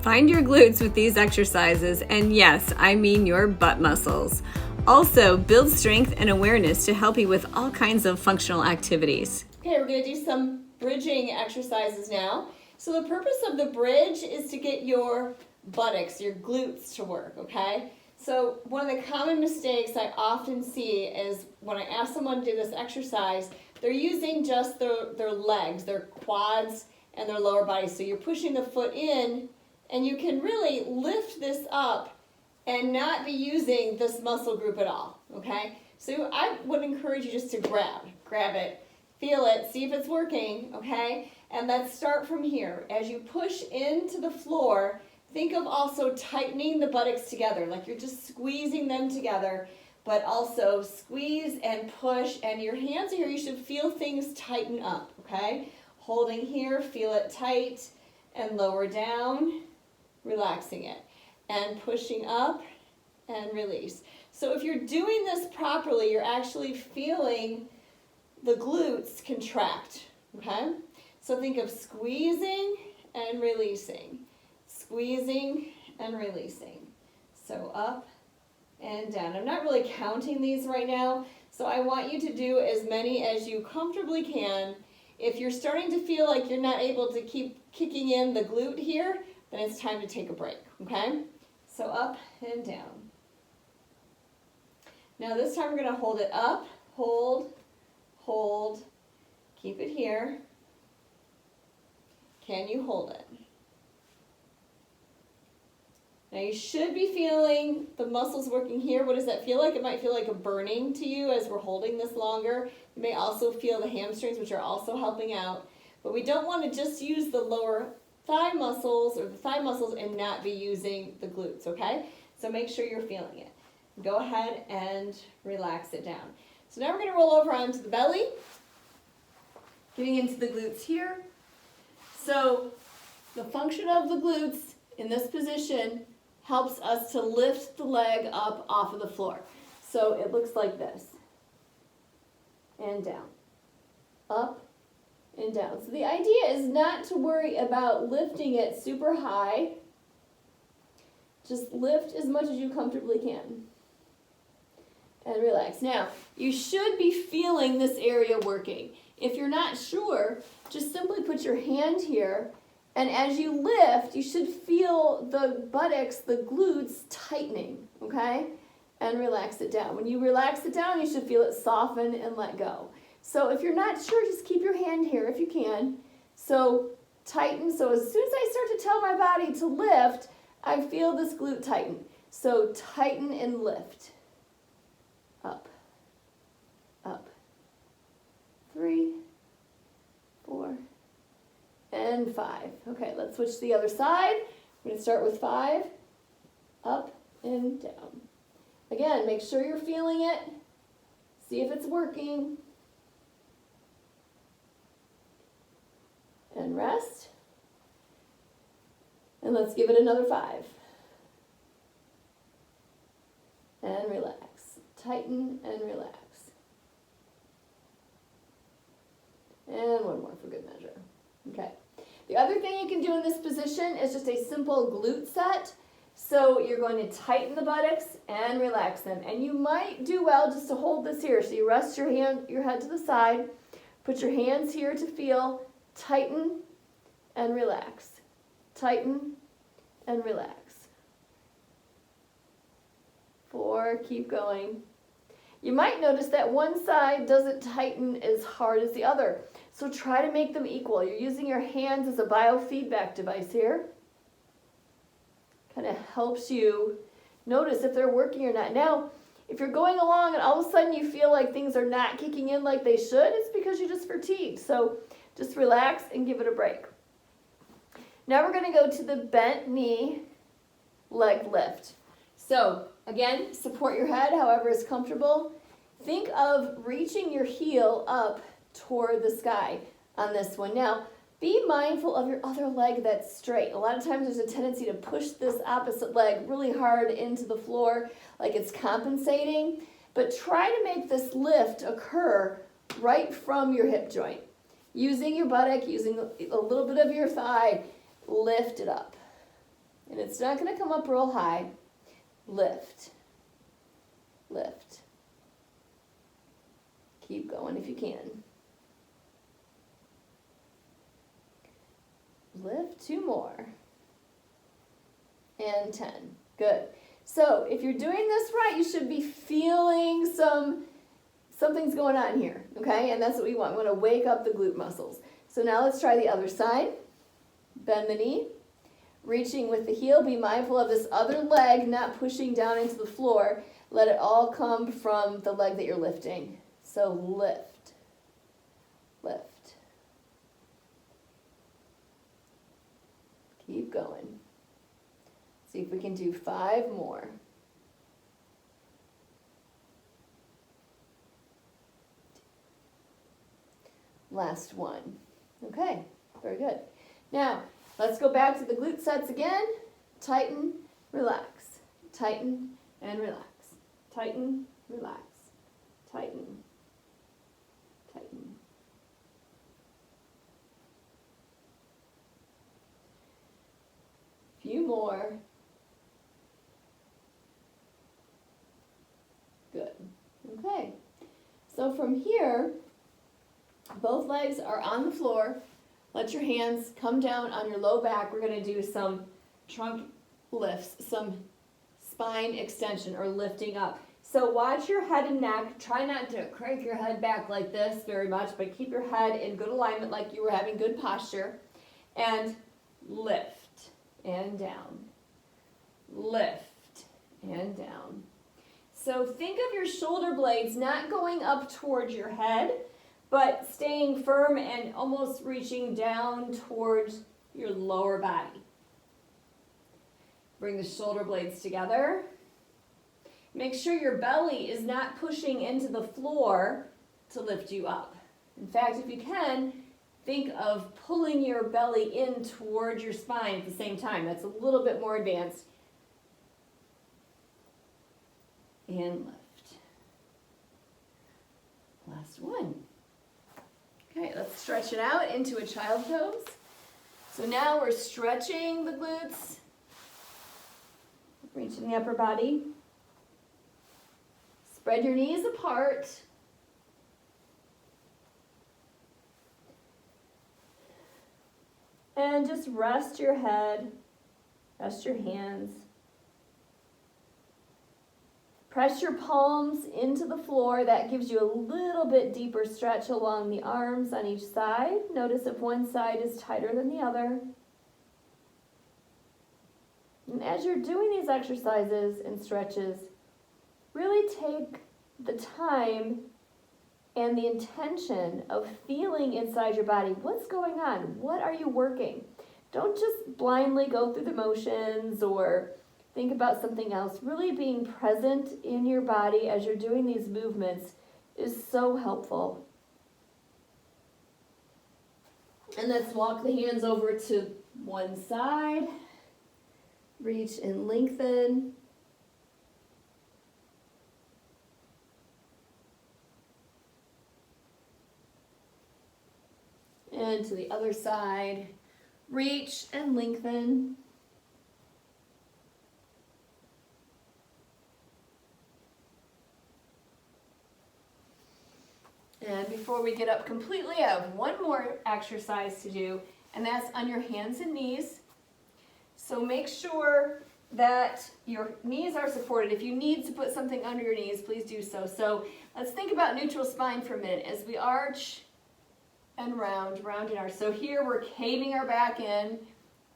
Find your glutes with these exercises, and yes, I mean your butt muscles. Also, build strength and awareness to help you with all kinds of functional activities. Okay, we're going to do some bridging exercises now. So the purpose of the bridge is to get your buttocks, your glutes to work, okay? So one of the common mistakes I often see is when I ask someone to do this exercise, they're using just their legs, their quads, and their lower body. So you're pushing the foot in, and you can really lift this up and not be using this muscle group at all, okay? So I would encourage you just to grab it, feel it, see if it's working, okay? And let's start from here. As you push into the floor, think of also tightening the buttocks together, like you're just squeezing them together, but also squeeze and push, and your hands here, you should feel things tighten up, okay? Holding here, feel it tight, and lower down, relaxing it, and pushing up and release. So if you're doing this properly, you're actually feeling the glutes contract, okay? So think of squeezing and releasing, squeezing and releasing. So up and down. I'm not really counting these right now, so I want you to do as many as you comfortably can. If you're starting to feel like you're not able to keep kicking in the glute here, then it's time to take a break, okay? So up and down. Now this time we're going to hold it up, hold, hold, keep it here. Can you hold it? Now you should be feeling the muscles working here. What does that feel like? It might feel like a burning to you as we're holding this longer. You may also feel the hamstrings, which are also helping out. But we don't want to just use the lower thigh muscles or the thigh muscles and not be using the glutes, okay? So make sure you're feeling it. Go ahead and relax it down. So now we're going to roll over onto the belly, getting into the glutes here. So the function of the glutes in this position helps us to lift the leg up off of the floor. So it looks like this, and down, up and down. So the idea is not to worry about lifting it super high. Just lift as much as you comfortably can. And relax. Now, you should be feeling this area working. If you're not sure, just simply put your hand here, and as you lift, you should feel the buttocks, the glutes tightening, okay? And relax it down. When you relax it down, you should feel it soften and let go. So if you're not sure, just keep your hand here if you can. So tighten. So as soon as I start to tell my body to lift, I feel this glute tighten. So tighten and lift. Up, up, 3, 4, and 5. Okay, let's switch to the other side. We're going to start with 5, up and down. Again, make sure you're feeling it. See if it's working. And rest. And let's give it another 5. And relax. Tighten and relax. And one more for good measure. Okay. The other thing you can do in this position is just a simple glute set. So you're going to tighten the buttocks and relax them. And you might do well just to hold this here. So you rest your head to the side, put your hands here to feel, tighten and relax. Tighten and relax. 4, keep going. You might notice that one side doesn't tighten as hard as the other. So try to make them equal. You're using your hands as a biofeedback device here. Kind of helps you notice if they're working or not. Now, if you're going along and all of a sudden you feel like things are not kicking in like they should, it's because you just fatigued. So just relax and give it a break. Now we're going to go to the bent knee leg lift. So again, support your head however is comfortable. Think of reaching your heel up toward the sky on this one. Now, be mindful of your other leg that's straight. A lot of times there's a tendency to push this opposite leg really hard into the floor like it's compensating, but try to make this lift occur right from your hip joint. Using your buttock, using a little bit of your thigh, lift it up. And it's not going to come up real high. Lift. Lift. Keep going if you can. Lift 2 more. And 10. Good. So if you're doing this right, you should be feeling something's going on here, okay? And that's what we want. We want to wake up the glute muscles. So now let's try the other side. Bend the knee. Reaching with the heel. Be mindful of this other leg not pushing down into the floor. Let it all come from the leg that you're lifting. So lift. Lift. Keep going. See if we can do 5 more. Last one. Okay, very good. Now, let's go back to the glute sets again. Tighten, relax. Tighten and relax. Tighten, relax. Tighten. Tighten. Few more. Good. Okay. So from here, both legs are on the floor. Let your hands come down on your low back. We're going to do some trunk lifts, some spine extension or lifting up. So watch your head and neck. Try not to crank your head back like this very much, but keep your head in good alignment like you were having good posture. And lift and down. Lift and down. So think of your shoulder blades not going up towards your head, but staying firm and almost reaching down towards your lower body. Bring the shoulder blades together. Make sure your belly is not pushing into the floor to lift you up. In fact, if you can, think of pulling your belly in towards your spine at the same time. That's a little bit more advanced. And lift. Last one. Okay, let's stretch it out into a child pose. So now we're stretching the glutes, reaching the upper body. Spread your knees apart. And just rest your head, rest your hands. Press your palms into the floor. That gives you a little bit deeper stretch along the arms on each side. Notice if one side is tighter than the other. And as you're doing these exercises and stretches, really take the time and the intention of feeling inside your body. What's going on? What are you working? Don't just blindly go through the motions or think about something else. Really being present in your body as you're doing these movements is so helpful. And let's walk the hands over to one side. Reach and lengthen. And to the other side. Reach and lengthen. And before we get up completely, I have one more exercise to do, and that's on your hands and knees. So make sure that your knees are supported. If you need to put something under your knees, please do so. So let's think about neutral spine for a minute as we arch and round and arch. So here we're caving our back in,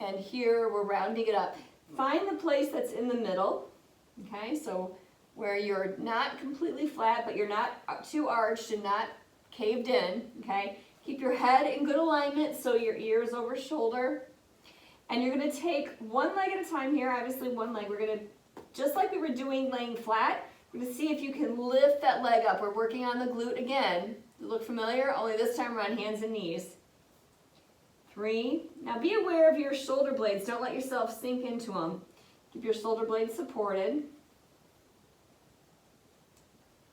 and here we're rounding it up. Find the place that's in the middle, okay? So where you're not completely flat, but you're not too arched and not caved in, okay? Keep your head in good alignment so your ears over shoulder. And you're gonna take one leg at a time here, obviously one leg. We're gonna, just like we were doing laying flat, we're gonna see if you can lift that leg up. We're working on the glute again. Does it look familiar? Only this time we're on hands and knees. 3. Now be aware of your shoulder blades. Don't let yourself sink into them. Keep your shoulder blades supported.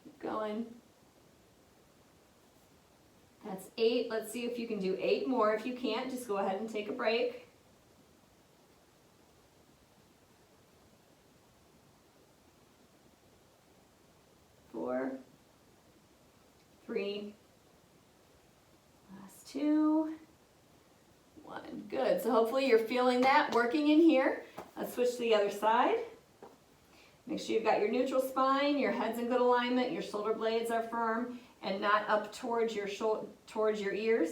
Keep going. That's 8. Let's see if you can do 8 more. If you can't, just go ahead and take a break. 3. Last 2. 1. Good. So hopefully you're feeling that working in here. Let's switch to the other side. Make sure you've got your neutral spine, your head's in good alignment, your shoulder blades are firm and not up towards your ears.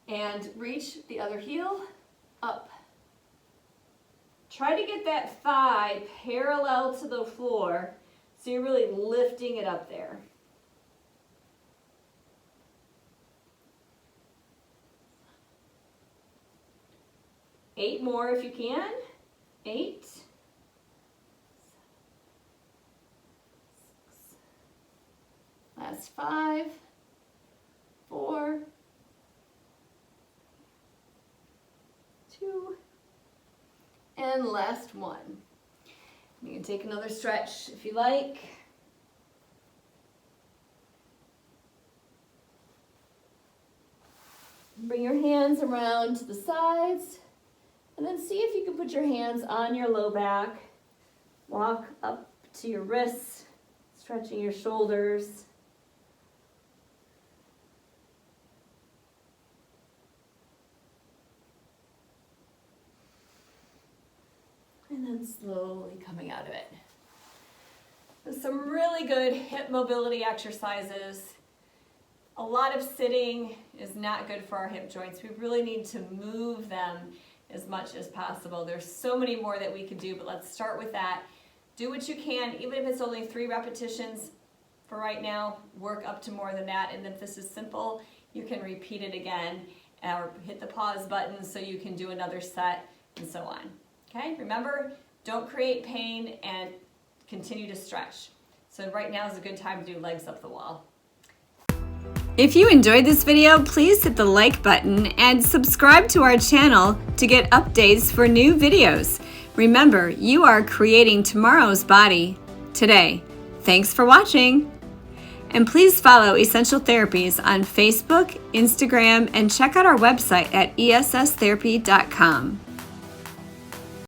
And reach the other heel up. Try to get that thigh parallel to the floor so you're really lifting it up there. 8 more if you can. 8. 6. Last 5. 4. 2. And last 1. You can take another stretch if you like. Bring your hands around to the sides. And then see if you can put your hands on your low back. Walk up to your wrists, stretching your shoulders. And then slowly coming out of it. There's some really good hip mobility exercises. A lot of sitting is not good for our hip joints. We really need to move them as much as possible. There's so many more that we could do, but let's start with that. Do what you can, even if it's only 3 repetitions for right now. Work up to more than that, and if this is simple, you can repeat it again or hit the pause button so you can do another set and so on. Okay, remember, don't create pain and continue to stretch. So right now is a good time to do legs up the wall. If you enjoyed this video, please hit the like button and subscribe to our channel to get updates for new videos. Remember, you are creating tomorrow's body today. Thanks for watching. And please follow Essential Therapies on Facebook, Instagram, and check out our website at esstherapy.com.